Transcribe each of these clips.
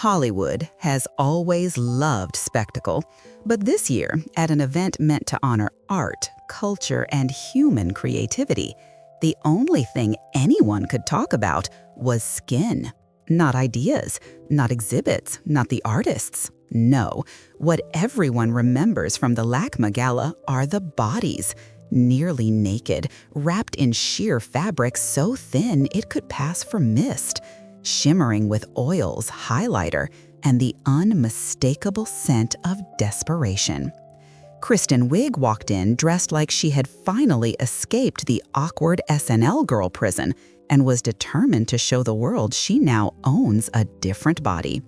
Hollywood has always loved spectacle, but this year, at an event meant to honor art, culture, and human creativity, the only thing anyone could talk about was skin. Not ideas, not exhibits, not the artists. No, what everyone remembers from the LACMA Gala are the bodies, nearly naked, wrapped in sheer fabric so thin it could pass for mist, shimmering with oils, highlighter, and the unmistakable scent of desperation. Kristen Wiig walked in dressed like she had finally escaped the awkward SNL girl prison and was determined to show the world she now owns a different body.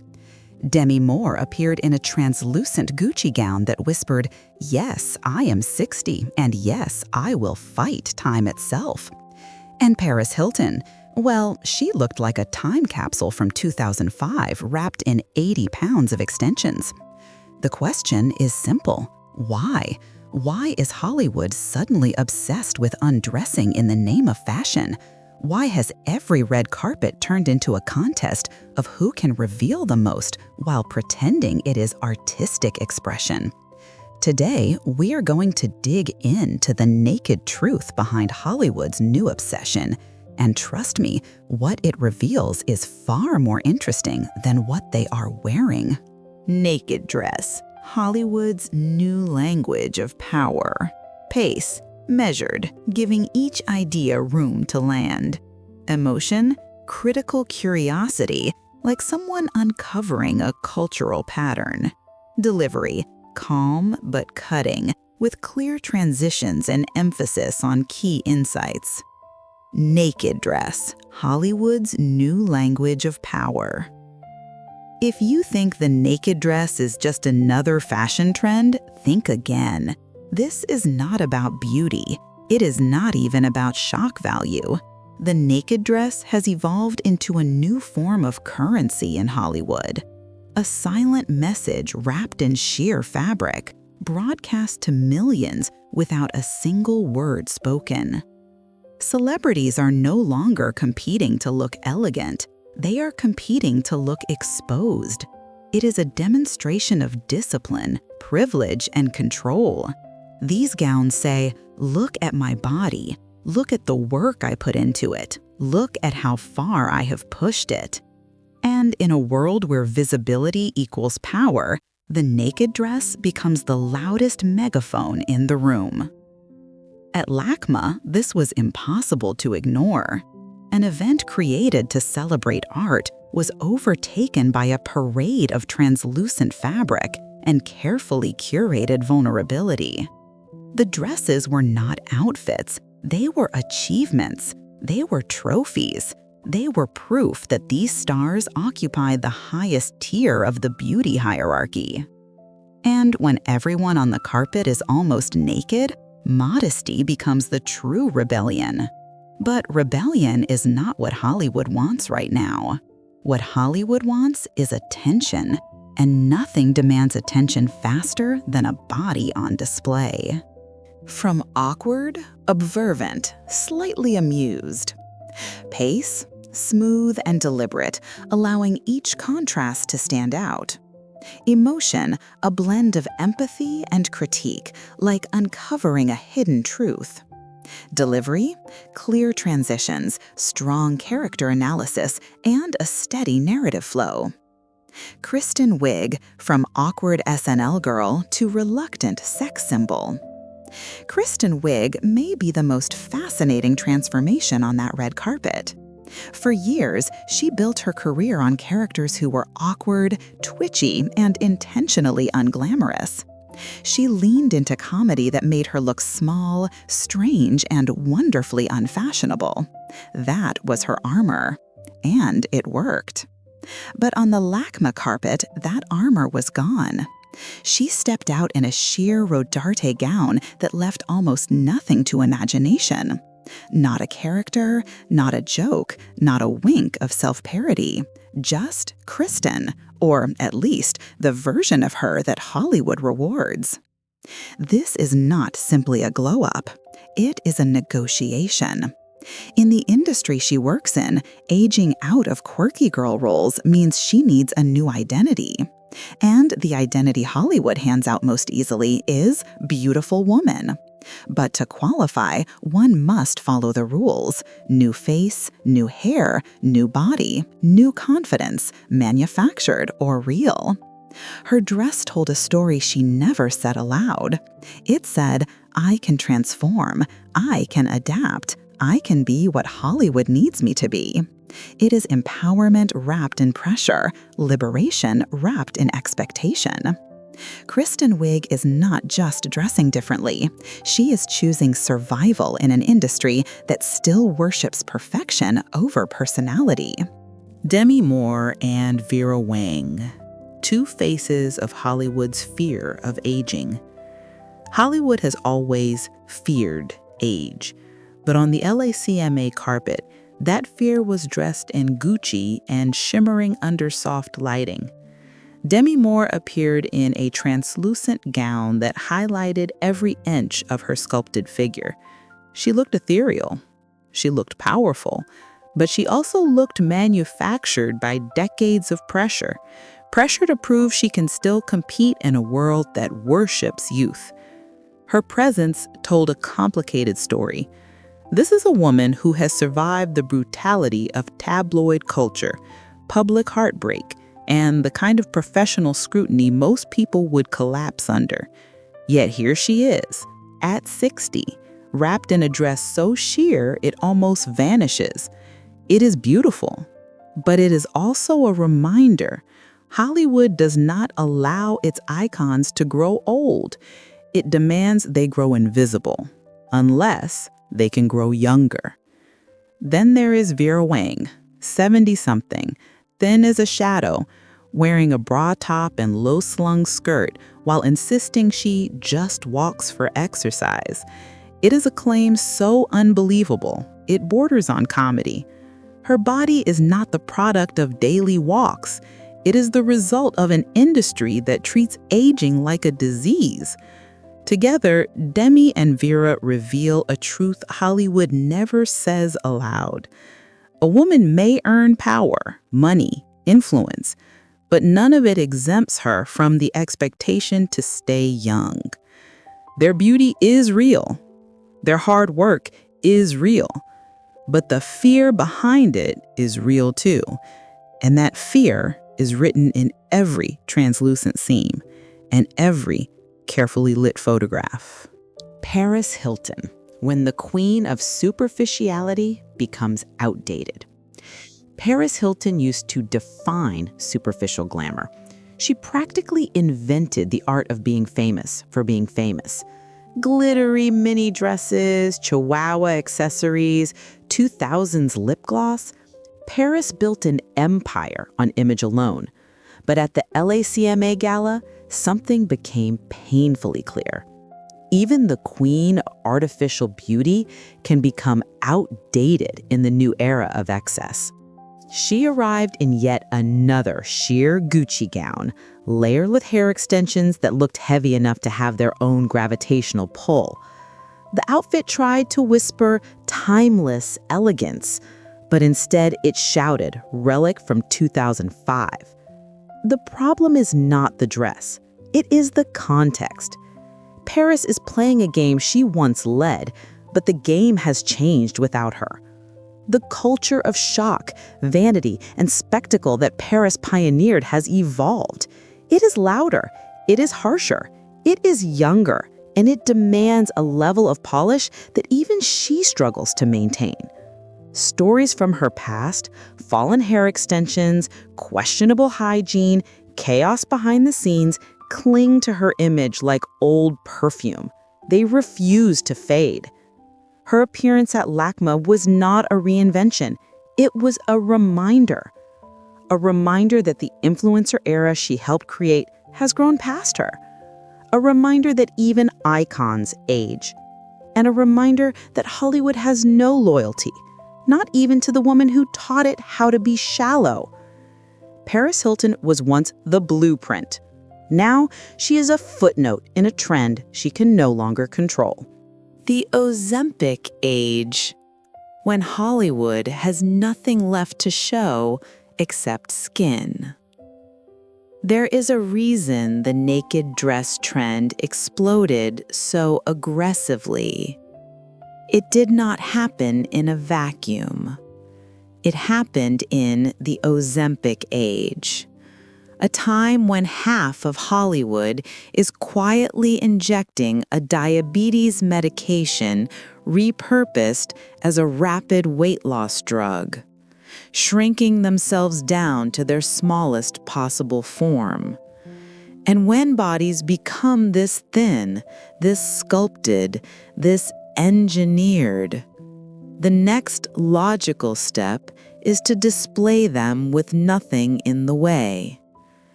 Demi Moore appeared in a translucent Gucci gown that whispered, "Yes, I am 60, and yes, I will fight time itself." And Paris Hilton, well, she looked like a time capsule from 2005 wrapped in 80 pounds of extensions. The question is simple. Why? Why is Hollywood suddenly obsessed with undressing in the name of fashion? Why has every red carpet turned into a contest of who can reveal the most while pretending it is artistic expression? Today, we are going to dig into the naked truth behind Hollywood's new obsession. And trust me, what it reveals is far more interesting than what they are wearing. Naked dress, Hollywood's new language of power. Pace, measured, giving each idea room to land. Emotion, critical curiosity, like someone uncovering a cultural pattern. Delivery, calm but cutting, with clear transitions and emphasis on key insights. Naked dress, Hollywood's new language of power. If you think the naked dress is just another fashion trend, think again. This is not about beauty. It is not even about shock value. The naked dress has evolved into a new form of currency in Hollywood. A silent message wrapped in sheer fabric, broadcast to millions without a single word spoken. Celebrities are no longer competing to look elegant. They are competing to look exposed. It is a demonstration of discipline, privilege, and control. These gowns say, "Look at my body. Look at the work I put into it. Look at how far I have pushed it." And in a world where visibility equals power, the naked dress becomes the loudest megaphone in the room. At LACMA, this was impossible to ignore. An event created to celebrate art was overtaken by a parade of translucent fabric and carefully curated vulnerability. The dresses were not outfits. They were achievements. They were trophies. They were proof that these stars occupied the highest tier of the beauty hierarchy. And when everyone on the carpet is almost naked, modesty becomes the true rebellion. But rebellion is not what Hollywood wants right now. What Hollywood wants is attention, and nothing demands attention faster than a body on display. From awkward, observant, slightly amused. Pace, smooth and deliberate, allowing each contrast to stand out. Emotion, a blend of empathy and critique, like uncovering a hidden truth. Delivery, clear transitions, strong character analysis, and a steady narrative flow. Kristen Wiig, from awkward SNL girl to reluctant sex symbol. Kristen Wiig may be the most fascinating transformation on that red carpet. For years, she built her career on characters who were awkward, twitchy, and intentionally unglamorous. She leaned into comedy that made her look small, strange, and wonderfully unfashionable. That was her armor. And it worked. But on the LACMA carpet, that armor was gone. She stepped out in a sheer Rodarte gown that left almost nothing to imagination. Not a character, not a joke, not a wink of self-parody. Just Kristen, or at least the version of her that Hollywood rewards. This is not simply a glow-up. It is a negotiation. In the industry she works in, aging out of quirky girl roles means she needs a new identity. And the identity Hollywood hands out most easily is beautiful woman. But to qualify, one must follow the rules. New face, new hair, new body, new confidence, manufactured or real. Her dress told a story she never said aloud. It said, I can transform, I can adapt, I can be what Hollywood needs me to be. It is empowerment wrapped in pressure, liberation wrapped in expectation. Kristen Wiig is not just dressing differently. She is choosing survival in an industry that still worships perfection over personality. Demi Moore and Vera Wang, two faces of Hollywood's fear of aging. Hollywood has always feared age, but on the LACMA carpet, that fear was dressed in Gucci and shimmering under soft lighting. Demi Moore appeared in a translucent gown that highlighted every inch of her sculpted figure. She looked ethereal. She looked powerful. But she also looked manufactured by decades of pressure. Pressure to prove she can still compete in a world that worships youth. Her presence told a complicated story. This is a woman who has survived the brutality of tabloid culture, public heartbreak, and the kind of professional scrutiny most people would collapse under. Yet here she is, at 60, wrapped in a dress so sheer it almost vanishes. It is beautiful, but it is also a reminder. Hollywood does not allow its icons to grow old. It demands they grow invisible, unless they can grow younger. Then there is Vera Wang, 70-something, thin as a shadow, wearing a bra top and low-slung skirt while insisting she just walks for exercise. It is a claim so unbelievable, it borders on comedy. Her body is not the product of daily walks. It is the result of an industry that treats aging like a disease. Together, Demi and Vera reveal a truth Hollywood never says aloud. A woman may earn power, money, influence, but none of it exempts her from the expectation to stay young. Their beauty is real. Their hard work is real. But the fear behind it is real too. And that fear is written in every translucent seam and every carefully lit photograph. Paris Hilton, when the queen of superficiality becomes outdated. Paris Hilton used to define superficial glamour. She practically invented the art of being famous for being famous. Glittery mini dresses, chihuahua accessories, 2000s lip gloss. Paris built an empire on image alone. But at the LACMA gala, something became painfully clear. Even the queen of artificial beauty can become outdated in the new era of excess. She arrived in yet another sheer Gucci gown, layered with hair extensions that looked heavy enough to have their own gravitational pull. The outfit tried to whisper timeless elegance, but instead it shouted relic from 2005. The problem is not the dress. It is the context. Paris is playing a game she once led, but the game has changed without her. The culture of shock, vanity, and spectacle that Paris pioneered has evolved. It is louder, it is harsher, it is younger, and it demands a level of polish that even she struggles to maintain. Stories from her past, fallen hair extensions, questionable hygiene, chaos behind the scenes, cling to her image like old perfume. They refuse to fade. Her appearance at LACMA was not a reinvention. It was a reminder. A reminder that the influencer era she helped create has grown past her. A reminder that even icons age. And a reminder that Hollywood has no loyalty, not even to the woman who taught it how to be shallow. Paris Hilton was once the blueprint. Now she is a footnote in a trend she can no longer control. The Ozempic age. when Hollywood has nothing left to show except skin. There is a reason the naked dress trend exploded so aggressively. It did not happen in a vacuum. It happened in the Ozempic age, a time when half of Hollywood is quietly injecting a diabetes medication repurposed as a rapid weight loss drug, shrinking themselves down to their smallest possible form. And when bodies become this thin, this sculpted, this engineered, the next logical step is to display them with nothing in the way.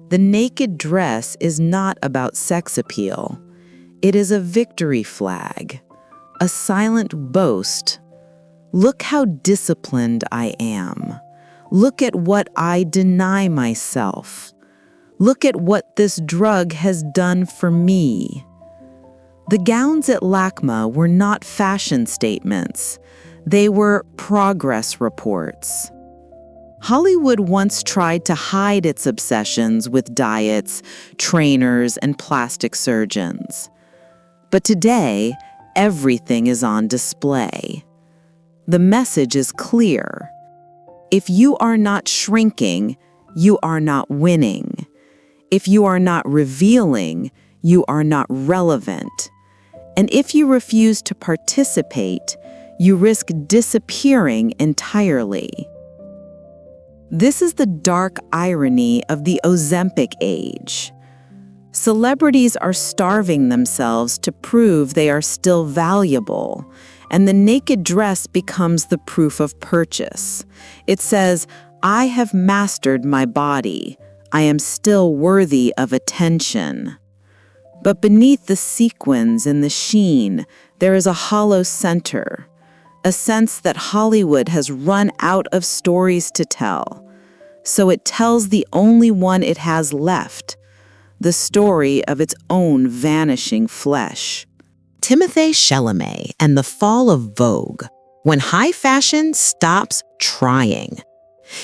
The naked dress is not about sex appeal. It is a victory flag, a silent boast. Look how disciplined I am. Look at what I deny myself. Look at what this drug has done for me. The gowns at LACMA were not fashion statements. They were progress reports. Hollywood once tried to hide its obsessions with diets, trainers, and plastic surgeons. But today, everything is on display. The message is clear. If you are not shrinking, you are not winning. If you are not revealing, you are not relevant. And if you refuse to participate, you risk disappearing entirely. This is the dark irony of the Ozempic age. Celebrities are starving themselves to prove they are still valuable, and the naked dress becomes the proof of purchase. It says, I have mastered my body. I am still worthy of attention. But beneath the sequins and the sheen, there is a hollow center, a sense that Hollywood has run out of stories to tell. So it tells the only one it has left, the story of its own vanishing flesh. Timothée Chalamet and the Fall of Vogue, when high fashion stops trying.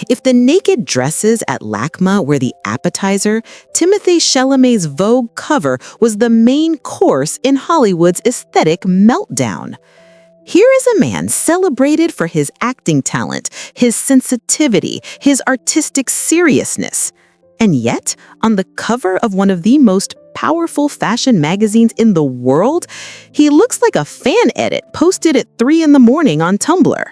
If the naked dresses at LACMA were the appetizer, Timothée Chalamet's Vogue cover was the main course in Hollywood's aesthetic meltdown. Here is a man celebrated for his acting talent, his sensitivity, his artistic seriousness. And yet, on the cover of one of the most powerful fashion magazines in the world, he looks like a fan edit posted at 3 a.m. on Tumblr.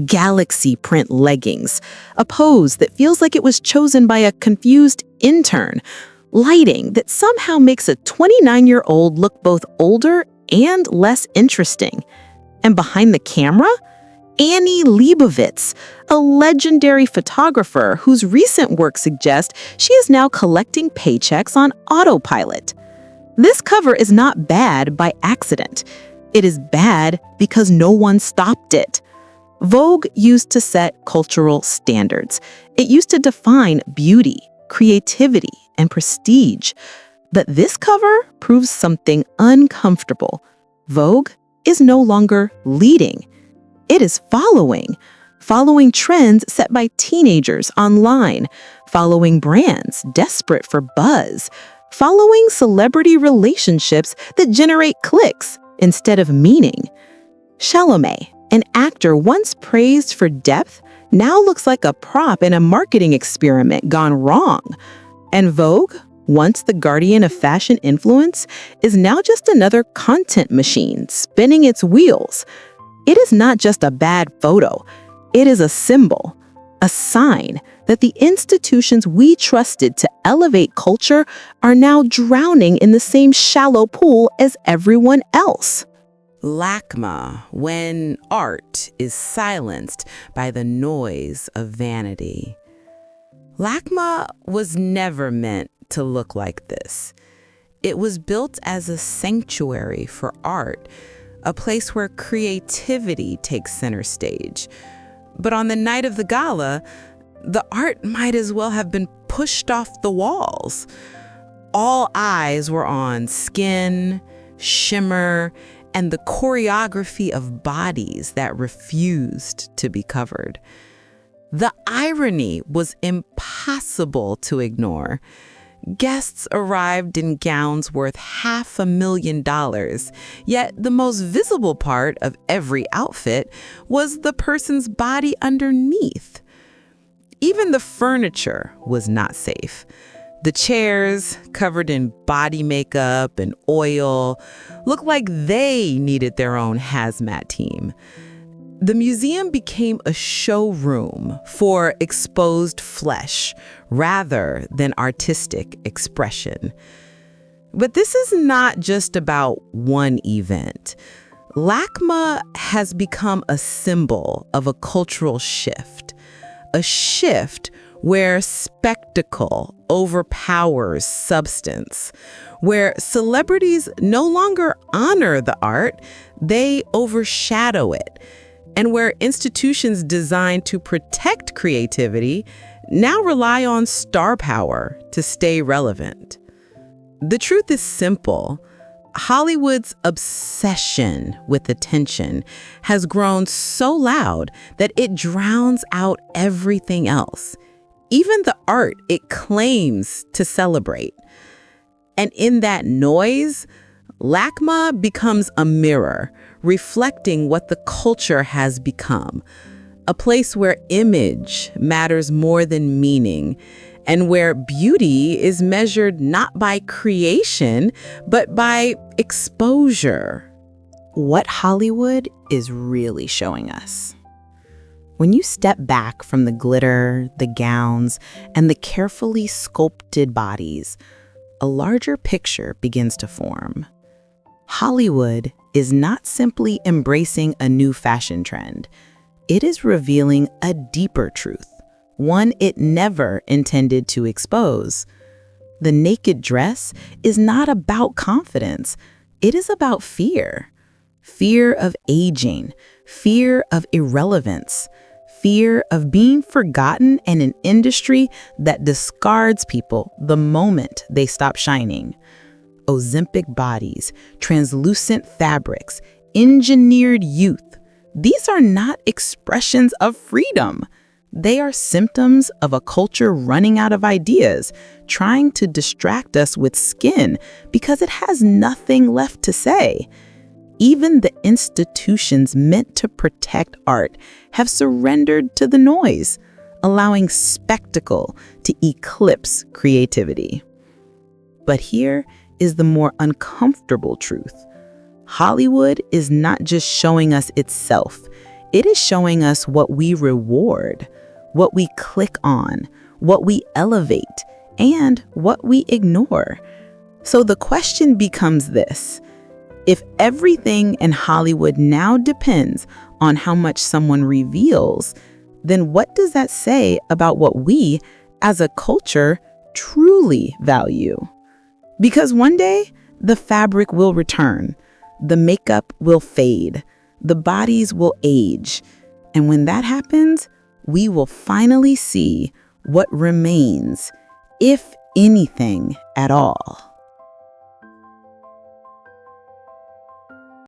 Galaxy print leggings, a pose that feels like it was chosen by a confused intern, lighting that somehow makes a 29-year-old look both older and less interesting. And behind the camera, Annie Leibovitz, a legendary photographer whose recent work suggests she is now collecting paychecks on autopilot. This cover is not bad by accident. It is bad because no one stopped it. Vogue used to set cultural standards. It used to define beauty, creativity, and prestige. But this cover proves something uncomfortable. Vogue is no longer leading. It is following trends set by teenagers online, following brands desperate for buzz, following celebrity relationships that generate clicks instead of meaning. Chalamet, an actor once praised for depth, now looks like a prop in a marketing experiment gone wrong. And Vogue, once the guardian of fashion influence, is now just another content machine spinning its wheels. It is not just a bad photo. It is a symbol, a sign that the institutions we trusted to elevate culture are now drowning in the same shallow pool as everyone else. LACMA, when art is silenced by the noise of vanity. LACMA was never meant to look like this. It was built as a sanctuary for art, a place where creativity takes center stage. But on the night of the gala, the art might as well have been pushed off the walls. All eyes were on skin, shimmer, and the choreography of bodies that refused to be covered. The irony was impossible to ignore. Guests arrived in gowns worth $500,000, yet the most visible part of every outfit was the person's body underneath. Even the furniture was not safe. The chairs, covered in body makeup and oil, looked like they needed their own hazmat team. The museum became a showroom for exposed flesh rather than artistic expression. But this is not just about one event. LACMA has become a symbol of a cultural shift, a shift where spectacle overpowers substance, where celebrities no longer honor the art, they overshadow it, and where institutions designed to protect creativity now rely on star power to stay relevant. The truth is simple. Hollywood's obsession with attention has grown so loud that it drowns out everything else, even the art it claims to celebrate. And in that noise, LACMA becomes a mirror, reflecting what the culture has become, a place where image matters more than meaning, and where beauty is measured not by creation, but by exposure. What Hollywood is really showing us. When you step back from the glitter, the gowns, and the carefully sculpted bodies, a larger picture begins to form. Hollywood is not simply embracing a new fashion trend. It is revealing a deeper truth, one it never intended to expose. The naked dress is not about confidence. It is about fear. Fear of aging, fear of irrelevance, fear of being forgotten in an industry that discards people the moment they stop shining. Ozempic bodies, translucent fabrics, engineered youth. These are not expressions of freedom. They are symptoms of a culture running out of ideas, trying to distract us with skin because it has nothing left to say. Even the institutions meant to protect art have surrendered to the noise, allowing spectacle to eclipse creativity. But here is the more uncomfortable truth. Hollywood is not just showing us itself. It is showing us what we reward, what we click on, what we elevate, and what we ignore. So the question becomes this: if everything in Hollywood now depends on how much someone reveals, then what does that say about what we, as a culture, truly value? Because one day, the fabric will return, the makeup will fade, the bodies will age, and when that happens, we will finally see what remains, if anything at all.